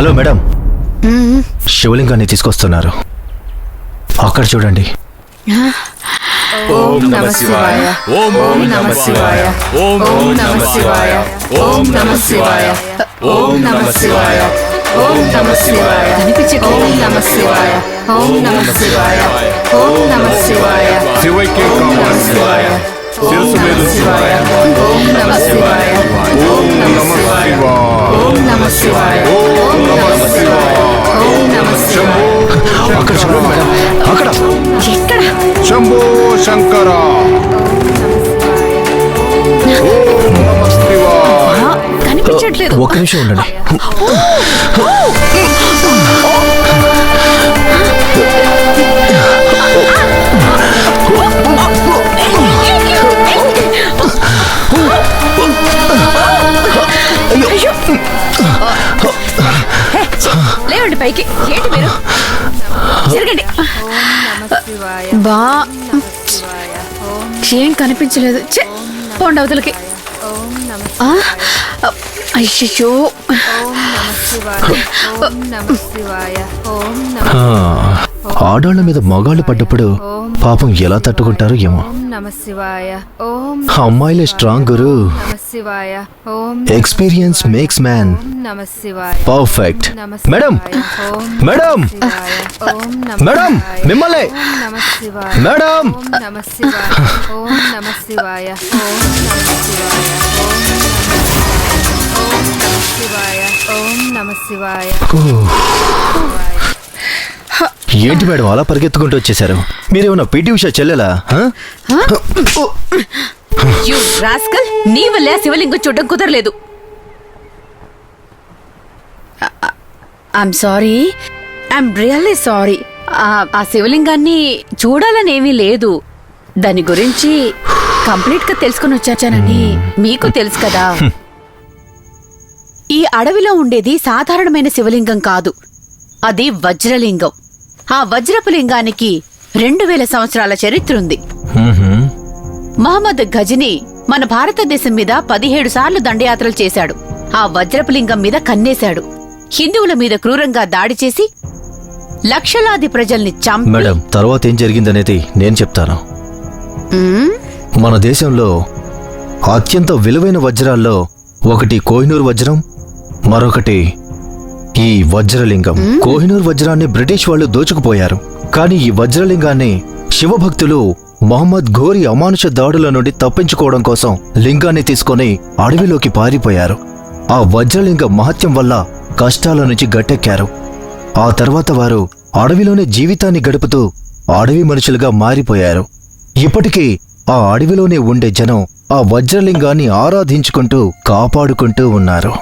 Hello madam, శివలింగాన్ని తీసుకొస్తున్నారు. అక్కడ చూడండి. ఓం నమః శివాయ. ఓం నమః శివాయ. ఓం నమః శివాయ. ఓం నమః శివాయ. ఓం నమః శివాయ. ఓం నమః శివాయ. ఓం నమః శివాయ. ఓం నమః శివాయ. ఓం నమః శివాయ. శివైక్య కామన శివాయ. శిరసు మీద శివాయ. ఓం నమః శివాయ. ఓం నమః శివాయ. ఓం నమః శివాయ. ఓం నమః శివాయ. ఓం నమః శివాయ. అక్కడ చూడండి మేడం, అక్కడ. ఎక్కడ? శంభో శంకర. ఓం నమః శివాయ. కనిపించట్లేదు. ఒక్క నిమిషం ఉండండి. లేవండి పైకి. ఏంటి మీరు? జరగండి. బా ఏం కనిపించలేదు. పోండి అవతలకి. అయ్యో, ఆడాళ్ల మీద మగాళ్ళు పడ్డప్పుడు పాపం ఎలా తట్టుకుంటారో ఏమో. అమ్మాయిలే స్ట్రాంగ్ గురు. Experience makes man perfect. Madam, madam, madam, మిమ్మల్ని. మేడం, ఏంటి మేడం అలా పరిగెత్తుకుంటూ వచ్చేసారు? మీరేమన్నా పిటి ఉషా చెల్లెలా? నీ వల్లే శివలింగం చూడడం కుదరలేదు. I'm sorry, I'm really sorry. ఆ శివలింగాన్ని చూడాలనేమీ లేదు. దాని గురించి కంప్లీట్ గా తెలుసుకుని వచ్చాచానని మీకు తెలుసు కదా. ఈ అడవిలో ఉండేది సాధారణమైన శివలింగం కాదు, అది వజ్రలింగం. ఆ వజ్రపు లింగానికి 2000 సంవత్సరాల చరిత్ర ఉంది. మహమ్మద్ గజనీ మన భారతదేశం మీద 17 సార్లు దండయాత్రలు చేశాడు. ఆ వజ్రపు లింగం మీద కన్నేశాడు. హిందువుల మీద క్రూరంగా దాడి చేసి లక్షలాది ప్రజల్ని చంపి. మేడం, తర్వాత ఏం జరిగిందనేది నేను చెప్తాను. మన దేశంలో అత్యంత విలువైన వజ్రాల్లో ఒకటి కోహినూర్ వజ్రం, మరొకటి ఈ వజ్రలింగం. కోహినూర్ వజ్రాన్ని బ్రిటిష్ వాళ్ళు దోచుకుపోయారు. కానీ ఈ వజ్రలింగాన్ని శివభక్తులు మొహమ్మద్ ఘోరీ అమానుష దాడుల నుండి తప్పించుకోవడం కోసం లింగాన్ని తీసుకొని అడవిలోకి పారిపోయారు. ఆ వజ్రలింగ మహత్యం వల్ల కష్టాల నుంచి గట్టెక్కారు. ఆ తర్వాత వారు అడవిలోనే జీవితాన్ని గడుపుతూ అడవి మనుషులుగా మారిపోయారు. ఇప్పటికీ ఆ అడవిలోనే ఉండే జనం ఆ వజ్రలింగాన్ని ఆరాధించుకుంటూ కాపాడుకుంటూ ఉన్నారు.